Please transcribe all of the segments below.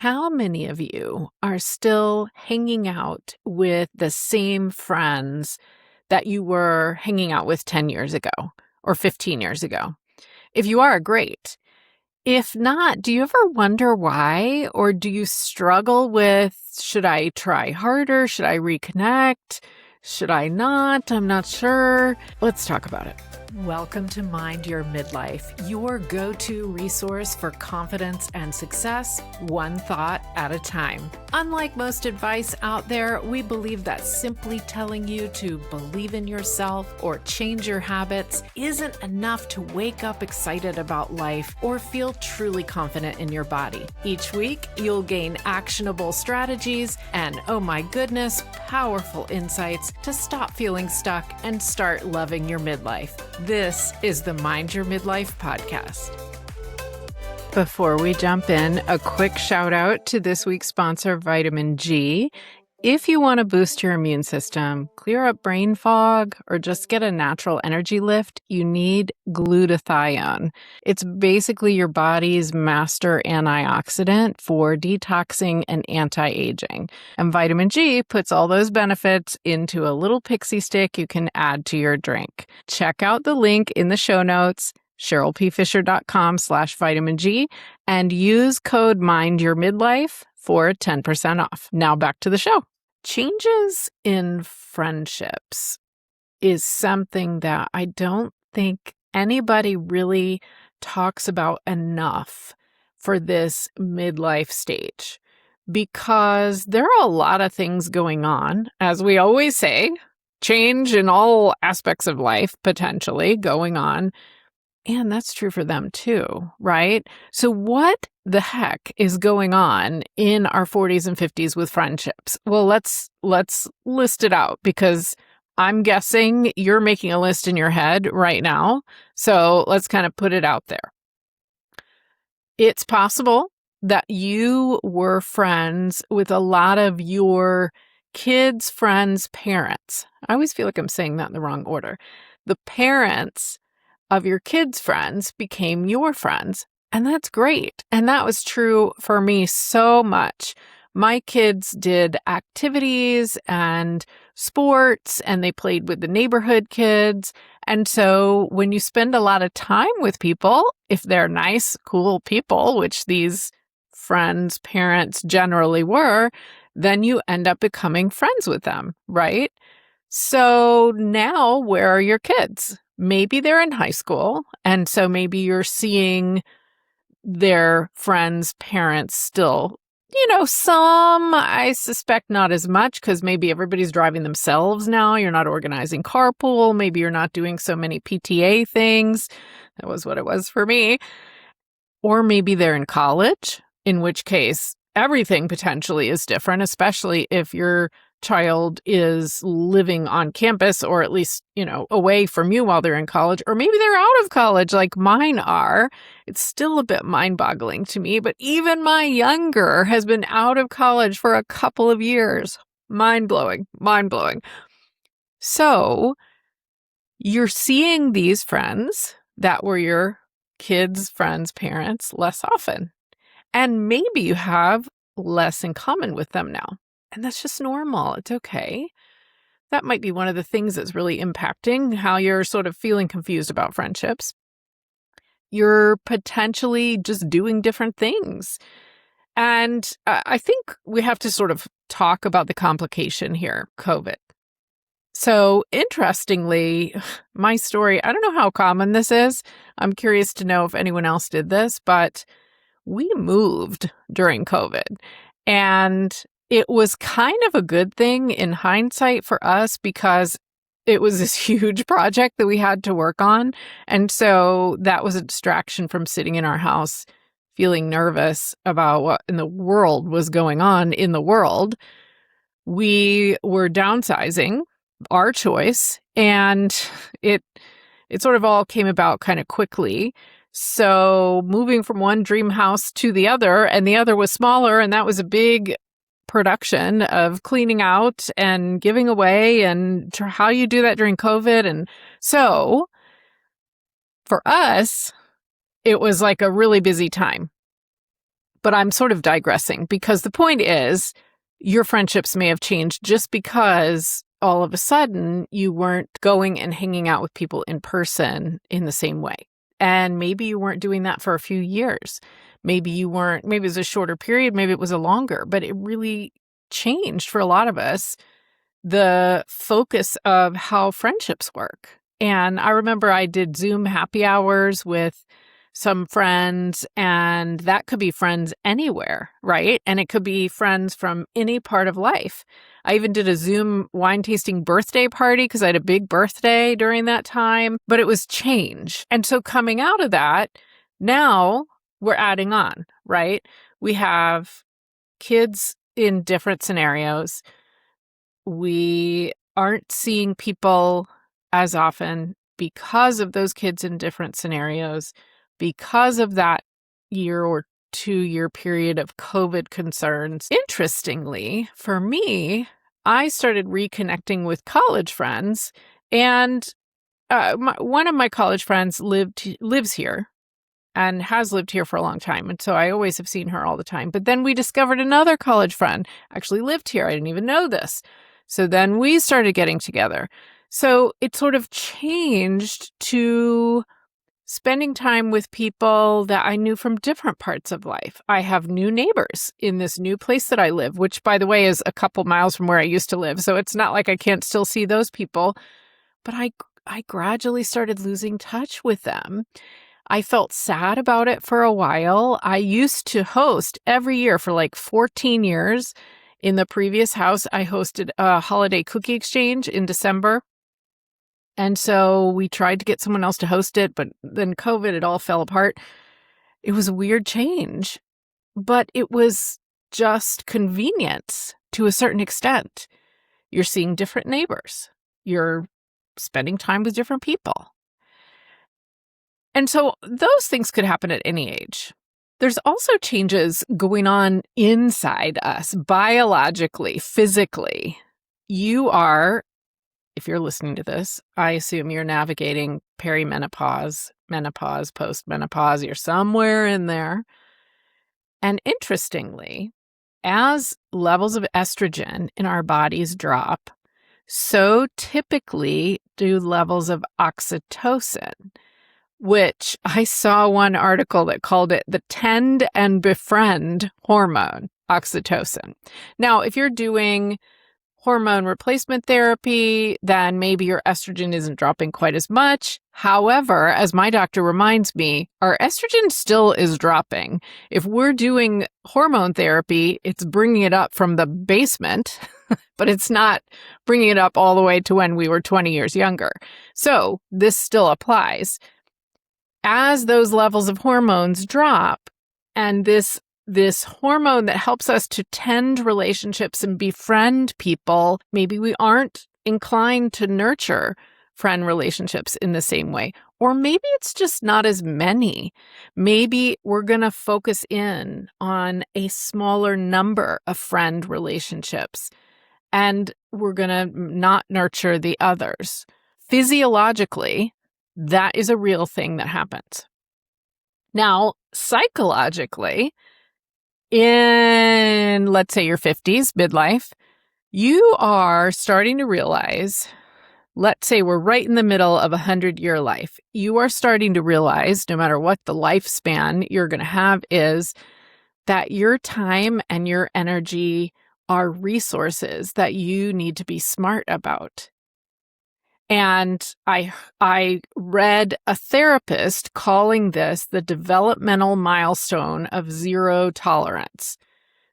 How many of you are still hanging out with the same friends that you were hanging out with 10 years ago or 15 years ago? If you are, great. If not, do you ever wonder why? Or do you struggle with, should I try harder? Should I reconnect? Should I not? I'm not sure. Let's talk about it. Welcome to Mind Your Midlife, your go-to resource for confidence and success, one thought at a time. Unlike most advice out there, we believe that simply telling you to believe in yourself or change your habits isn't enough to wake up excited about life or feel truly confident in your body. Each week, you'll gain actionable strategies and, oh my goodness, powerful insights to stop feeling stuck and start loving your midlife. This is the Mind Your Midlife podcast. Before we jump in, a quick shout out to this week's sponsor, Vitamin G. If you want to boost your immune system, clear up brain fog, or just get a natural energy lift, you need glutathione. It's basically your body's master antioxidant for detoxing and anti-aging. And vitamin G puts all those benefits into a little pixie stick you can add to your drink. Check out the link in the show notes, CherylPFisher.com/vitamin G, and use code MindYourMidlife for 10% off. Now back to the show. Changes in friendships is something that I don't think anybody really talks about enough for this midlife stage, because there are a lot of things going on. As we always say, change in all aspects of life potentially going on. And that's true for them too, right? So what the heck is going on in our 40s and 50s with friendships? Well, let's list it out, because I'm guessing you're making a list in your head right now. So let's kind of put it out there. It's possible that you were friends with a lot of your kids' friends' parents. I always feel like I'm saying that in the wrong order. The parents of your kids' friends became your friends. And that's great. And that was true for me so much. My kids did activities and sports, and they played with the neighborhood kids. And so when you spend a lot of time with people, if they're nice, cool people, which these friends' parents generally were, then you end up becoming friends with them, right? So now, where are your kids? Maybe they're in high school, and so maybe you're seeing their friends' parents still. Some, I suspect not as much, because maybe everybody's driving themselves now. You're not organizing carpool. Maybe you're not doing so many PTA things. That was what it was for me. Or maybe they're in college, in which case everything potentially is different, especially if your child is living on campus, or at least, away from you while they're in college, or maybe they're out of college like mine are. It's still a bit mind-boggling to me, but even my younger has been out of college for a couple of years. Mind-blowing. So you're seeing these friends that were your kids' friends' parents less often. And maybe you have less in common with them now. And that's just normal. It's okay. That might be one of the things that's really impacting how you're sort of feeling confused about friendships. You're potentially just doing different things. And I think we have to sort of talk about the complication here, COVID. So interestingly, my story, I don't know how common this is. I'm curious to know if anyone else did this, but we moved during COVID. And it was kind of a good thing in hindsight for us, because it was this huge project that we had to work on. And so that was a distraction from sitting in our house feeling nervous about what in the world was going on in the world. We were downsizing, our choice, and it sort of all came about kind of quickly. So moving from one dream house to the other, and the other was smaller, and that was a big production of cleaning out and giving away, and how you do that during COVID. And so for us, it was like a really busy time. But I'm sort of digressing because the point is your friendships may have changed just because all of a sudden you weren't going and hanging out with people in person in the same way. And maybe you weren't doing that for a few years. Maybe you weren't, maybe it was a shorter period, maybe it was a longer, but it really changed for a lot of us the focus of how friendships work. And I remember I did Zoom happy hours with some friends, and that could be friends anywhere, right? And it could be friends from any part of life. I even did a Zoom wine tasting birthday party because I had a big birthday during that time, but it was change. And so coming out of that, now we're adding on, right? We have kids in different scenarios. We aren't seeing people as often because of those kids in different scenarios, because of that year or 2-year period of COVID concerns. Interestingly, for me, I started reconnecting with college friends, and one of my college friends lives here and has lived here for a long time. And so I always have seen her all the time. But then we discovered another college friend actually lived here. I didn't even know this. So then we started getting together. So it sort of changed to spending time with people that I knew from different parts of life. I have new neighbors in this new place that I live, which, by the way, is a couple miles from where I used to live. So it's not like I can't still see those people. But I gradually started losing touch with them. I felt sad about it for a while. I used to host every year for like 14 years. In the previous house, I hosted a holiday cookie exchange in December. And so we tried to get someone else to host it, but then COVID, it all fell apart. It was a weird change, but it was just convenience to a certain extent. You're seeing different neighbors. You're spending time with different people. And so those things could happen at any age. There's also changes going on inside us, biologically, physically. You are, if you're listening to this, I assume you're navigating perimenopause, menopause, postmenopause. You're somewhere in there. And interestingly, as levels of estrogen in our bodies drop, so typically do levels of oxytocin, which I saw one article that called it the tend and befriend hormone, oxytocin. Now, if you're doing hormone replacement therapy, then maybe your estrogen isn't dropping quite as much. However, as my doctor reminds me, our estrogen still is dropping. If we're doing hormone therapy, it's bringing it up from the basement, but it's not bringing it up all the way to when we were 20 years younger. So this still applies. As those levels of hormones drop, and this hormone that helps us to tend relationships and befriend people, maybe we aren't inclined to nurture friend relationships in the same way. Or maybe it's just not as many. Maybe we're going to focus in on a smaller number of friend relationships, and we're going to not nurture the others. Physiologically, that is a real thing that happens. Now, psychologically, in, let's say, your 50s, midlife, you are starting to realize, let's say we're right in the middle of a 100-year life. You are starting to realize, no matter what the lifespan you're going to have is, that your time and your energy are resources that you need to be smart about. And I read a therapist calling this the developmental milestone of zero tolerance.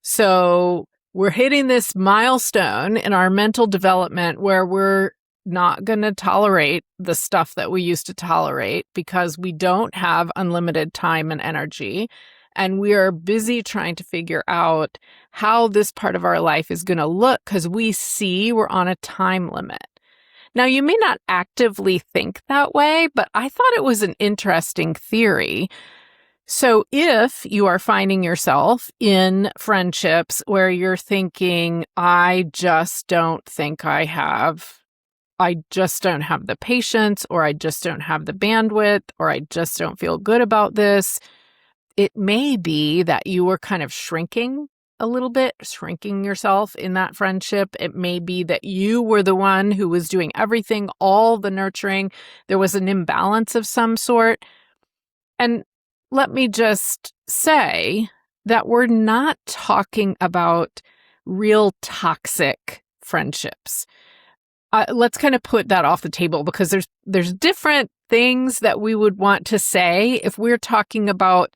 So we're hitting this milestone in our mental development where we're not going to tolerate the stuff that we used to tolerate because we don't have unlimited time and energy. And we are busy trying to figure out how this part of our life is going to look because we see we're on a time limit. Now, you may not actively think that way, but I thought it was an interesting theory. So if you are finding yourself in friendships where you're thinking, I just don't have the patience, or I just don't have the bandwidth, or I just don't feel good about this, it may be that you were kind of shrinking a little bit, shrinking yourself in that friendship. It may be that you were the one who was doing everything, all the nurturing. There was an imbalance of some sort. And let me just say that we're not talking about real toxic friendships. Let's kind of put that off the table, because there's different things that we would want to say if we're talking about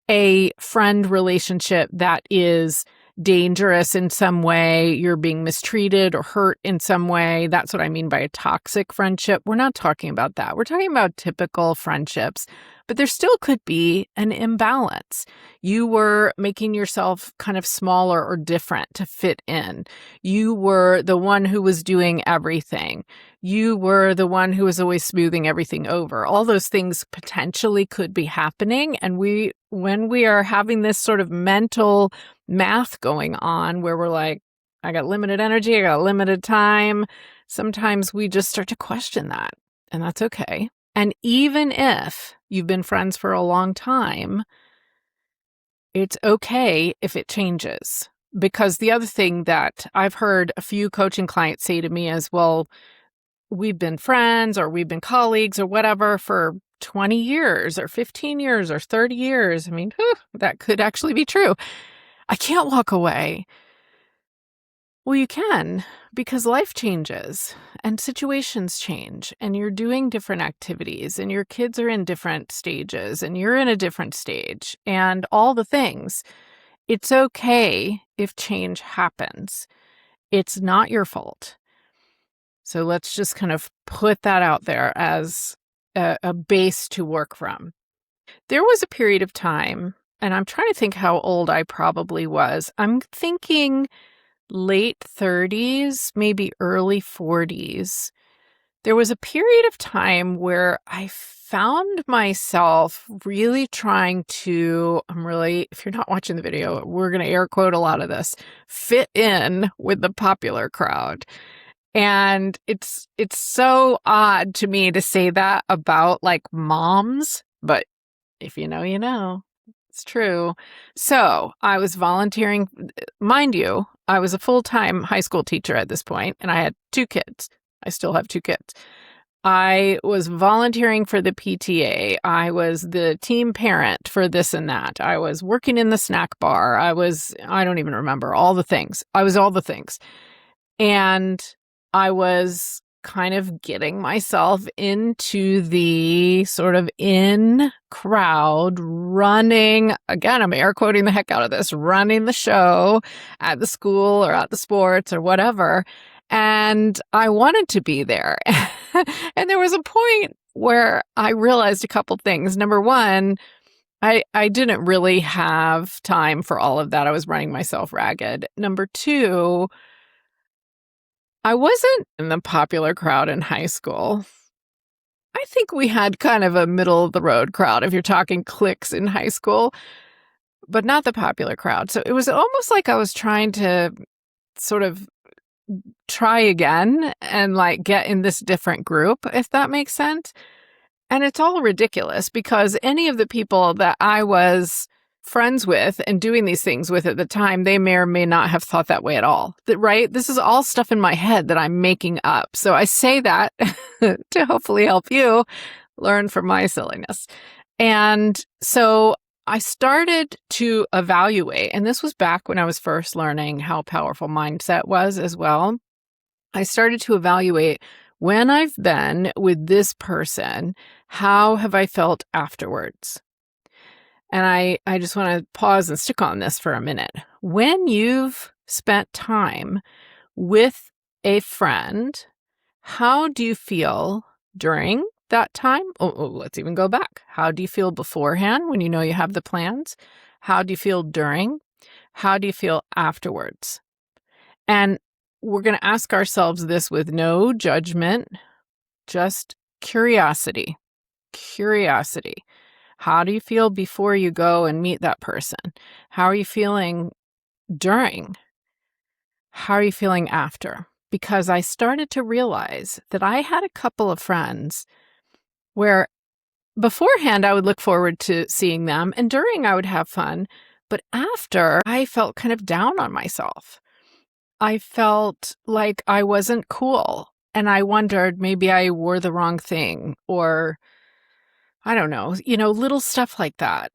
a friend relationship that is dangerous in some way, you're being mistreated or hurt in some way. That's what I mean by a toxic friendship. We're not talking about that. We're talking about typical friendships, but there still could be an imbalance. You were making yourself kind of smaller or different to fit in. You were the one who was doing everything. You were the one who was always smoothing everything over. All those things potentially could be happening. And when we are having this sort of mental math going on where we're like, I got limited energy, I got limited time, sometimes we just start to question that. And that's okay. And even if you've been friends for a long time, it's okay if it changes. Because the other thing that I've heard a few coaching clients say to me is, well, we've been friends or we've been colleagues or whatever for 20 years or 15 years or 30 years. I mean, that could actually be true. I can't walk away. Well, you can, because life changes and situations change and you're doing different activities and your kids are in different stages and you're in a different stage and all the things. It's okay if change happens. It's not your fault. So let's just kind of put that out there as a base to work from. There was a period of time, and I'm trying to think how old I probably was. I'm thinking late 30s, maybe early 40s. There was a period of time where I found myself really trying to, if you're not watching the video, we're going to air quote a lot of this, fit in with the popular crowd. And it's so odd to me to say that about like moms, but if you know, you know. It's true. So I was volunteering. Mind you, I was a full-time high school teacher at this point, and I had 2 kids. I still have 2 kids. I was volunteering for the PTA. I was the team parent for this and that. I was working in the snack bar. I don't even remember all the things. I was all the things. And I was kind of getting myself into the sort of in crowd running, again, I'm air quoting the heck out of this, running the show at the school or at the sports or whatever. And I wanted to be there. And there was a point where I realized a couple things. Number one, I didn't really have time for all of that. I was running myself ragged. Number two, I wasn't in the popular crowd in high school. I think we had kind of a middle of the road crowd if you're talking cliques in high school, but not the popular crowd. So it was almost like I was trying to sort of try again and like get in this different group, if that makes sense. And it's all ridiculous because any of the people that I was friends with and doing these things with at the time, they may or may not have thought that way at all. Right? This is all stuff in my head that I'm making up. So I say that to hopefully help you learn from my silliness. And so I started to evaluate, and this was back when I was first learning how powerful mindset was as well. I started to evaluate when I've been with this person, how have I felt afterwards? And I just want to pause and stick on this for a minute. When you've spent time with a friend, how do you feel during that time? Let's even go back. How do you feel beforehand when you know you have the plans? How do you feel during? How do you feel afterwards? And we're going to ask ourselves this with no judgment, just curiosity. Curiosity. How do you feel before you go and meet that person? How are you feeling during? How are you feeling after? Because I started to realize that I had a couple of friends where beforehand, I would look forward to seeing them, and during, I would have fun. But after, I felt kind of down on myself. I felt like I wasn't cool. And I wondered maybe I wore the wrong thing, or I don't know, little stuff like that.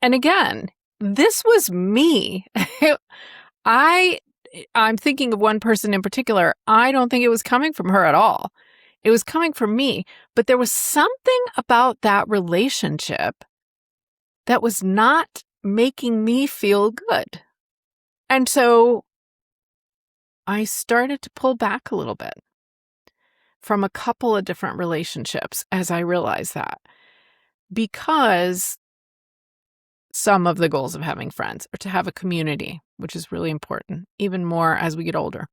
And again, this was me. I'm thinking of one person in particular. I don't think it was coming from her at all. It was coming from me. But there was something about that relationship that was not making me feel good. And so I started to pull back a little bit from a couple of different relationships as I realized that. Because some of the goals of having friends are to have a community, which is really important, even more as we get older.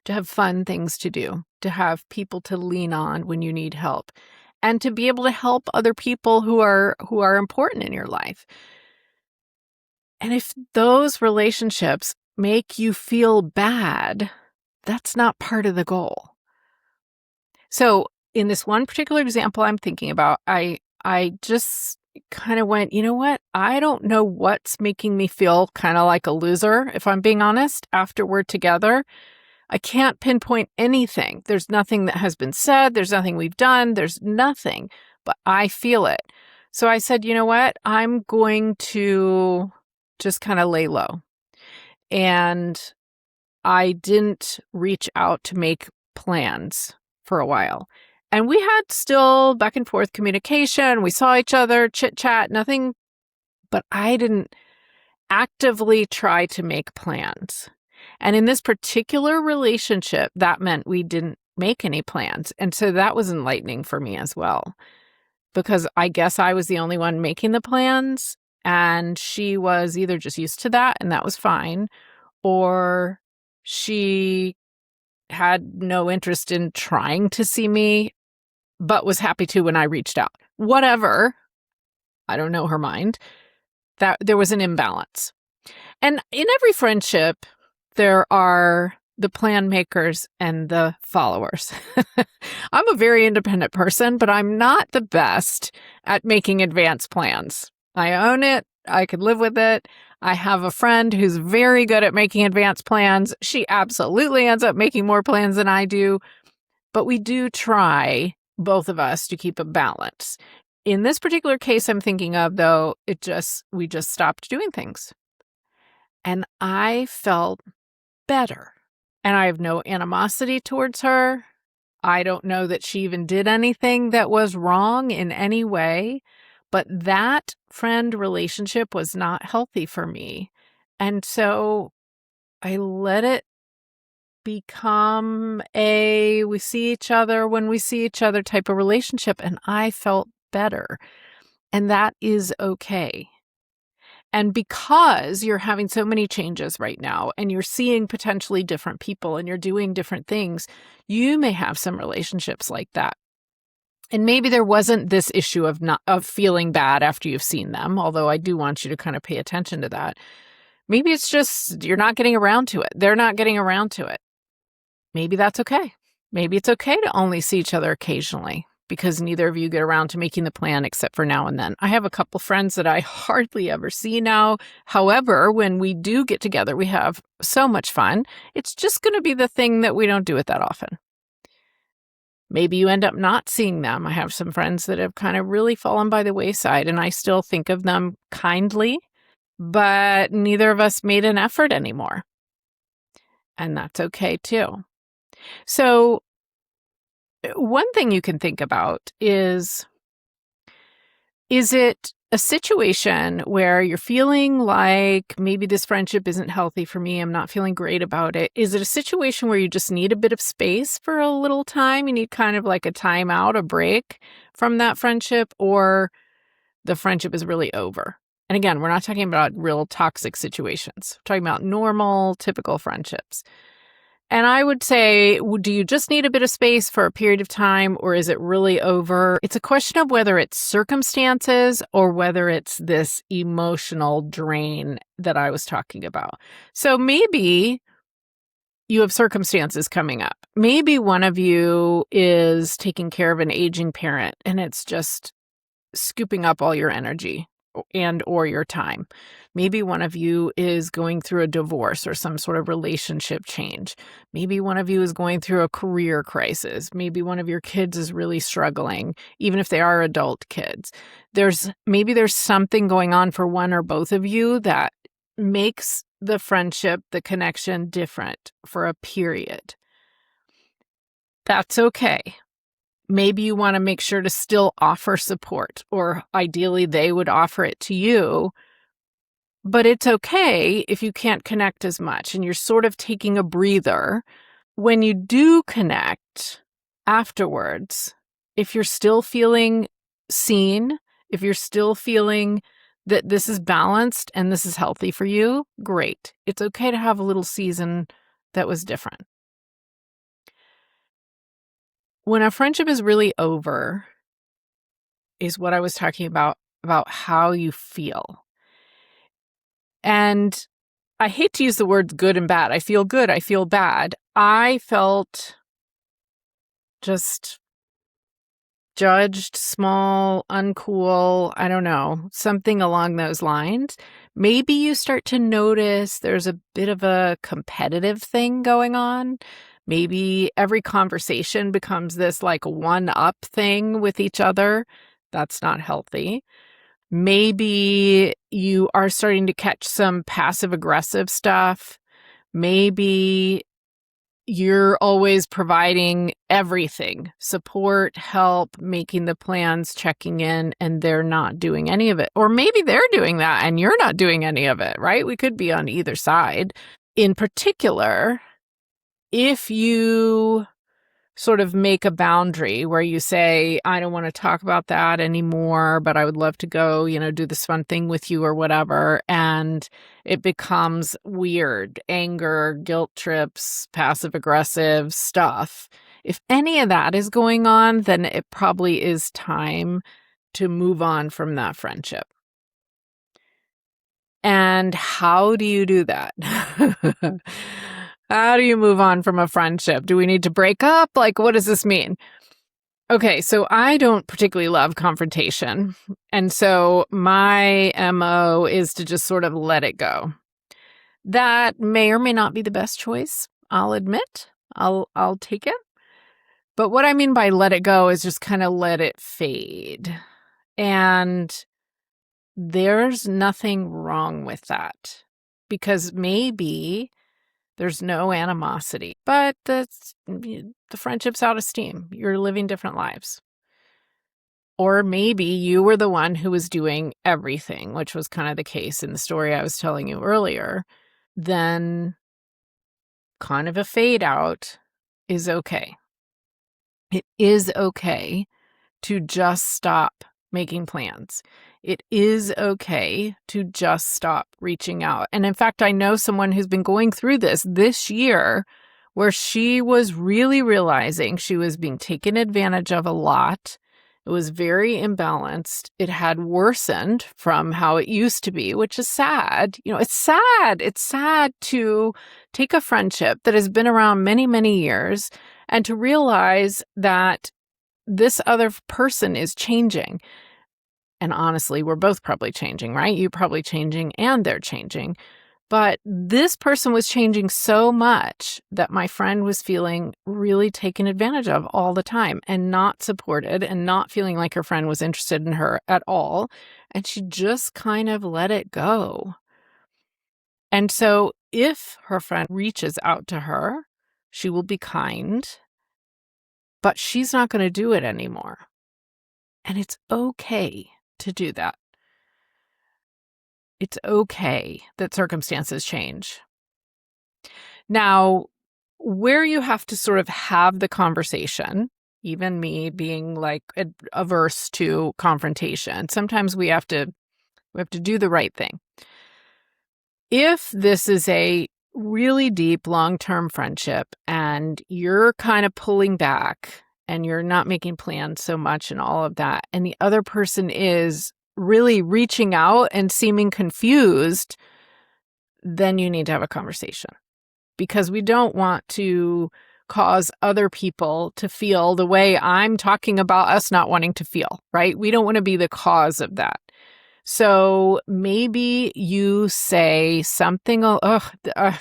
To have fun things to do, to have people to lean on when you need help, and to be able to help other people who are important in your life. And if those relationships make you feel bad, that's not part of the goal. So in this one particular example I'm thinking about, I just kind of went, you know what? I don't know what's making me feel kind of like a loser, if I'm being honest, after we're together. I can't pinpoint anything. There's nothing that has been said. There's nothing we've done. There's nothing, but I feel it. So I said, you know what? I'm going to just kind of lay low. And I didn't reach out to make plans for a while. And we had still back and forth communication. We saw each other, chit chat, nothing, but I didn't actively try to make plans. And in this particular relationship, that meant we didn't make any plans. And so that was enlightening for me as well, because I guess I was the only one making the plans, and she was either just used to that and that was fine, or she had no interest in trying to see me, but was happy to when I reached out. Whatever. I don't know her mind. That there was an imbalance. And in every friendship, there are the plan makers and the followers. I'm a very independent person, but I'm not the best at making advanced plans. I own it. I could live with it. I have a friend who's very good at making advanced plans. She absolutely ends up making more plans than I do. But we do try, both of us, to keep a balance. In this particular case I'm thinking of, though, we just stopped doing things. And I felt better. And I have no animosity towards her. I don't know that she even did anything that was wrong in any way. But that friend relationship was not healthy for me. And so I let it become we see each other when we see each other type of relationship. And I felt better. And that is okay. And because you're having so many changes right now and you're seeing potentially different people and you're doing different things, you may have some relationships like that. And maybe there wasn't this issue of feeling bad after you've seen them, although I do want you to kind of pay attention to that. Maybe it's just you're not getting around to it. They're not getting around to it. Maybe that's okay. Maybe it's okay to only see each other occasionally because neither of you get around to making the plan except for now and then. I have a couple friends that I hardly ever see now. However, when we do get together, we have so much fun. It's just going to be the thing that we don't do it that often. Maybe you end up not seeing them. I have some friends that have kind of really fallen by the wayside, and I still think of them kindly, but neither of us made an effort anymore. And that's okay too. So one thing you can think about is it a situation where you're feeling like maybe this friendship isn't healthy for me, I'm not feeling great about it? Is it a situation where you just need a bit of space for a little time? You need kind of like a time out, a break from that friendship, or the friendship is really over? And again, we're not talking about real toxic situations. We're talking about normal, typical friendships. And I would say, do you just need a bit of space for a period of time, or is it really over? It's a question of whether it's circumstances or whether it's this emotional drain that I was talking about. So maybe you have circumstances coming up. Maybe one of you is taking care of an aging parent and it's just scooping up all your energy and or your time. Maybe one of you is going through a divorce or some sort of relationship change. Maybe one of you is going through a career crisis. Maybe one of your kids is really struggling, even if they are adult kids. Maybe there's something going on for one or both of you that makes the friendship, the connection different for a period. That's okay. Maybe you want to make sure to still offer support, or ideally they would offer it to you. But it's okay if you can't connect as much and you're sort of taking a breather. When you do connect afterwards, if you're still feeling seen, if you're still feeling that this is balanced and this is healthy for you, great. It's okay to have a little season that was different. When a friendship is really over, is what I was talking about how you feel. And I hate to use the words good and bad. I feel good. I feel bad. I felt just judged, small, uncool. I don't know, something along those lines. Maybe you start to notice there's a bit of a competitive thing going on. Maybe every conversation becomes this like one-up thing with each other. That's not healthy. Maybe you are starting to catch some passive-aggressive stuff. Maybe you're always providing everything, support, help, making the plans, checking in, and they're not doing any of it. Or maybe they're doing that and you're not doing any of it, right? We could be on either side. In particular, if you sort of make a boundary where you say, I don't want to talk about that anymore, but I would love to go, do this fun thing with you or whatever. And it becomes weird, anger, guilt trips, passive aggressive stuff. If any of that is going on, then it probably is time to move on from that friendship. And how do you do that? How do you move on from a friendship? Do we need to break up? Like, what does this mean? Okay, so I don't particularly love confrontation. And so my MO is to just sort of let it go. That may or may not be the best choice. I'll admit. I'll take it. But what I mean by let it go is just kind of let it fade. And there's nothing wrong with that, because maybe there's no animosity, but the friendship's out of steam. You're living different lives. Or maybe you were the one who was doing everything, which was kind of the case in the story I was telling you earlier. Then kind of a fade out is okay. It is okay to just stop making plans. It is okay to just stop reaching out. And in fact, I know someone who's been going through this year, where she was really realizing she was being taken advantage of a lot. It was very imbalanced. It had worsened from how it used to be, which is sad. It's sad. It's sad to take a friendship that has been around many, many years and to realize that this other person is changing. And honestly, we're both probably changing, right? You're probably changing and they're changing. But this person was changing so much that my friend was feeling really taken advantage of all the time and not supported and not feeling like her friend was interested in her at all. And she just kind of let it go. And so if her friend reaches out to her, she will be kind, but she's not going to do it anymore. And it's okay to do that. It's okay that circumstances change. Now, where you have to sort of have the conversation, even me being like averse to confrontation, sometimes we have to do the right thing. If this is a really deep, long-term friendship and you're kind of pulling back and you're not making plans so much and all of that, and the other person is really reaching out and seeming confused, then you need to have a conversation, because we don't want to cause other people to feel the way I'm talking about us not wanting to feel, right? We don't want to be the cause of that. So maybe you say something,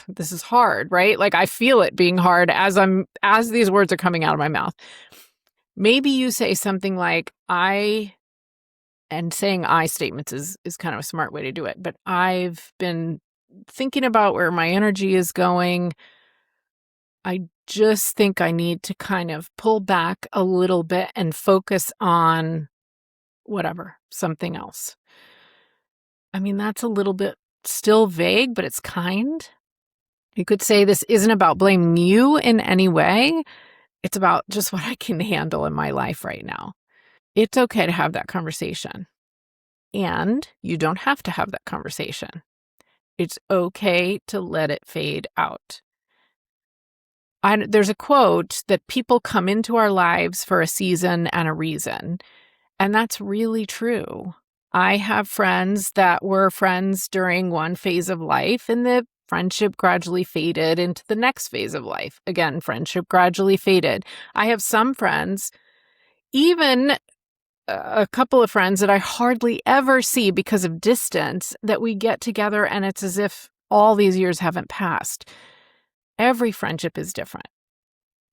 this is hard, right? Like I feel it being hard as these words are coming out of my mouth. Maybe you say something like, and saying I statements is kind of a smart way to do it, but I've been thinking about where my energy is going. I just think I need to kind of pull back a little bit and focus on whatever, something else. I mean, that's a little bit still vague, but it's kind. You could say this isn't about blaming you in any way. It's about just what I can handle in my life right now. It's okay to have that conversation. And you don't have to have that conversation. It's okay to let it fade out. There's a quote that people come into our lives for a season and a reason. And that's really true. I have friends that were friends during one phase of life, and the friendship gradually faded into the next phase of life. Again, friendship gradually faded. I have some friends, even a couple of friends that I hardly ever see because of distance, that we get together and it's as if all these years haven't passed. Every friendship is different.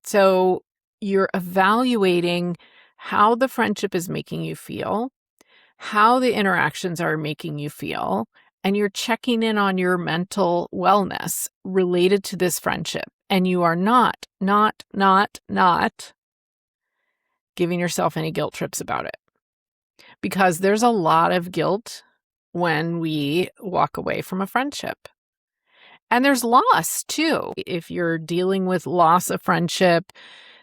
So you're evaluating how the friendship is making you feel, how the interactions are making you feel, and you're checking in on your mental wellness related to this friendship. And you are not giving yourself any guilt trips about it. Because there's a lot of guilt when we walk away from a friendship. And there's loss too. If you're dealing with loss of friendship,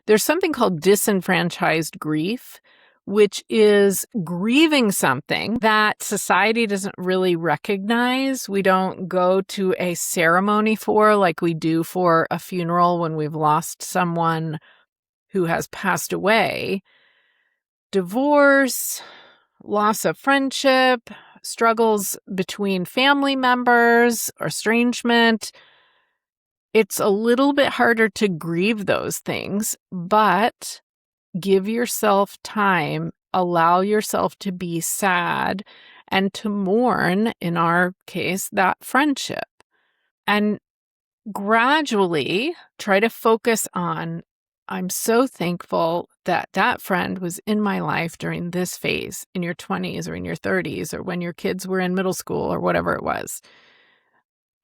there's something called disenfranchised grief, which is grieving something that society doesn't really recognize. We don't go to a ceremony for like we do for a funeral when we've lost someone who has passed away. Divorce, loss of friendship, struggles between family members, or estrangement. It's a little bit harder to grieve those things, but give yourself time, allow yourself to be sad and to mourn, in our case, that friendship. And gradually try to focus on, I'm so thankful that that friend was in my life during this phase in your 20s or in your 30s or when your kids were in middle school or whatever it was.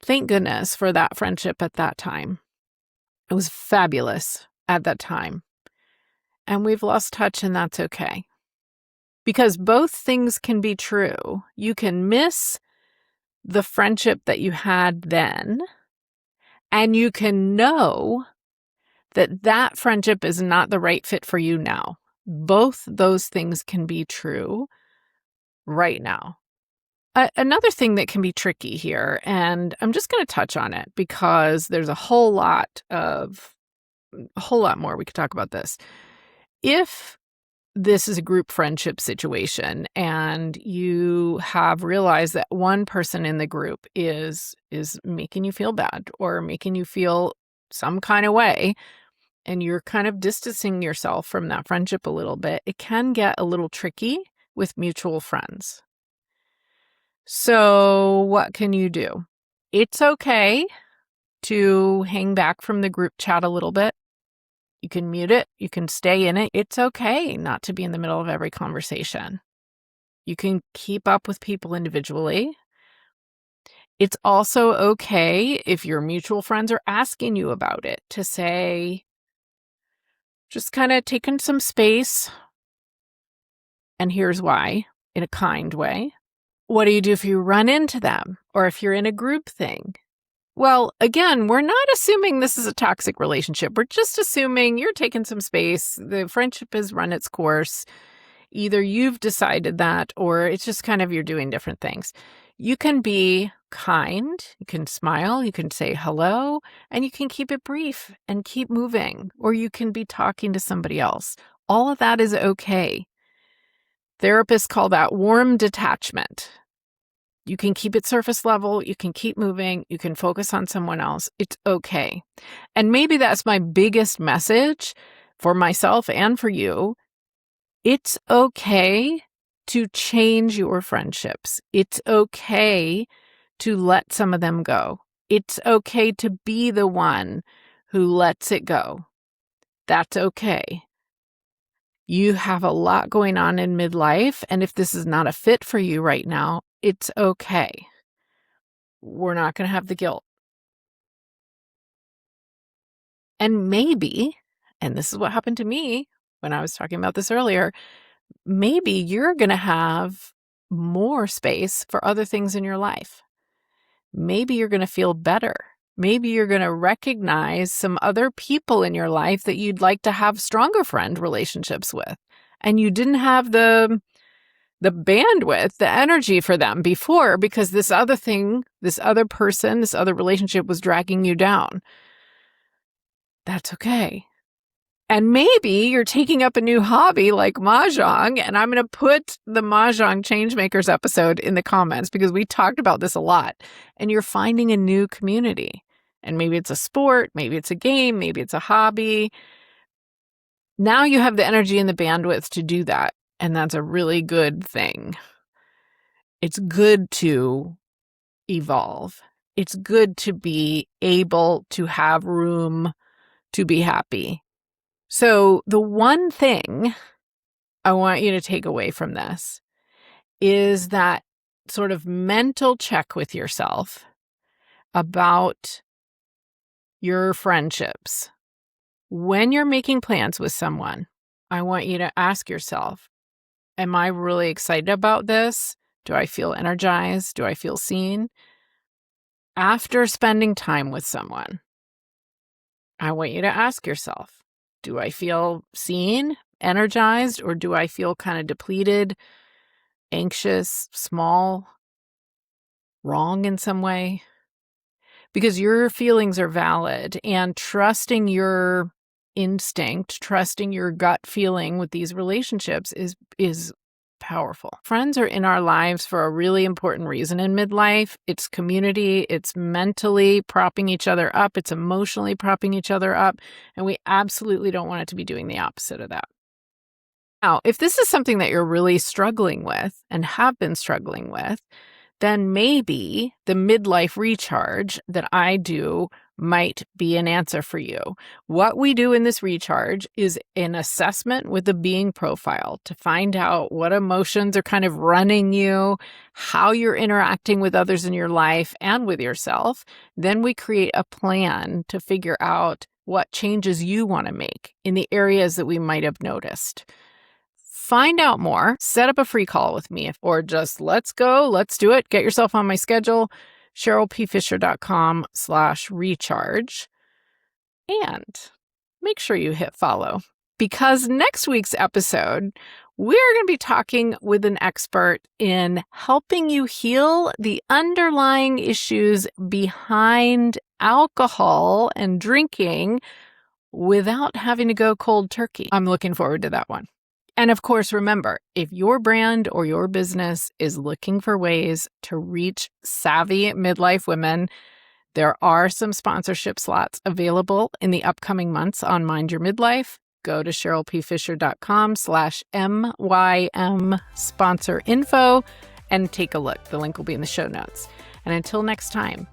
Thank goodness for that friendship at that time. It was fabulous at that time. And we've lost touch, and that's okay. Because both things can be true. You can miss the friendship that you had then, and you can know that that friendship is not the right fit for you now. Both those things can be true right now. Another thing that can be tricky here, and I'm just going to touch on it because there's a whole lot more we could talk about this. If this is a group friendship situation and you have realized that one person in the group is making you feel bad or making you feel some kind of way, and you're kind of distancing yourself from that friendship a little bit, it can get a little tricky with mutual friends. So what can you do? It's okay to hang back from the group chat a little bit. You can mute it. You can stay in it. It's okay not to be in the middle of every conversation. You can keep up with people individually. It's also okay if your mutual friends are asking you about it to say, just kind of taking some space, and here's why, in a kind way. What do you do if you run into them or if you're in a group thing? Well, again, we're not assuming this is a toxic relationship. We're just assuming you're taking some space. The friendship has run its course. Either you've decided that or it's just kind of you're doing different things. You can be kind. You can smile. You can say hello, and you can keep it brief and keep moving. Or you can be talking to somebody else. All of that is okay. Therapists call that warm detachment. You can keep it surface level. You can keep moving. You can focus on someone else. It's okay. And maybe that's my biggest message for myself and for you. It's okay to change your friendships. It's okay to let some of them go. It's okay to be the one who lets it go. That's okay. You have a lot going on in midlife, and if this is not a fit for you right now, it's okay. We're not going to have the guilt. And maybe, and this is what happened to me when I was talking about this earlier, maybe you're going to have more space for other things in your life. Maybe you're going to feel better. Maybe you're going to recognize some other people in your life that you'd like to have stronger friend relationships with. And you didn't have the bandwidth, the energy for them before because this other thing, this other person, this other relationship was dragging you down. That's okay. And maybe you're taking up a new hobby like Mahjong, and I'm going to put the Mahjong Changemakers episode in the comments because we talked about this a lot. And you're finding a new community. And maybe it's a sport, maybe it's a game, maybe it's a hobby. Now you have the energy and the bandwidth to do that. And that's a really good thing. It's good to evolve. It's good to be able to have room to be happy. So the one thing I want you to take away from this is that sort of mental check with yourself about your friendships. When you're making plans with someone, I want you to ask yourself, am I really excited about this? Do I feel energized? Do I feel seen? After spending time with someone, I want you to ask yourself, do I feel seen, energized, or do I feel kind of depleted, anxious, small, wrong in some way? Because your feelings are valid, and trusting your instinct, trusting your gut feeling with these relationships is powerful. Friends are in our lives for a really important reason in midlife. It's community, it's mentally propping each other up, it's emotionally propping each other up, and we absolutely don't want it to be doing the opposite of that. Now, if this is something that you're really struggling with and have been struggling with, then maybe the midlife recharge that I do might be an answer for you. What we do in this recharge is an assessment with the being profile to find out what emotions are kind of running you, how you're interacting with others in your life and with yourself. Then we create a plan to figure out what changes you want to make in the areas that we might have noticed. Find out more, set up a free call with me, or just let's go, let's do it. Get yourself on my schedule, CherylPFisher.com/recharge. And make sure you hit follow because next week's episode, we're going to be talking with an expert in helping you heal the underlying issues behind alcohol and drinking without having to go cold turkey. I'm looking forward to that one. And of course, remember, if your brand or your business is looking for ways to reach savvy midlife women, there are some sponsorship slots available in the upcoming months on Mind Your Midlife. Go to CherylPFisher.com/MYM sponsor info and take a look. The link will be in the show notes. And until next time,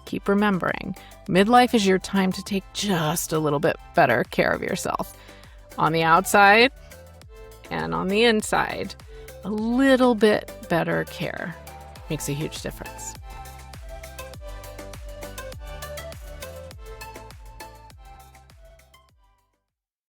keep remembering, midlife is your time to take just a little bit better care of yourself. On the outside, and on the inside, a little bit better care makes a huge difference.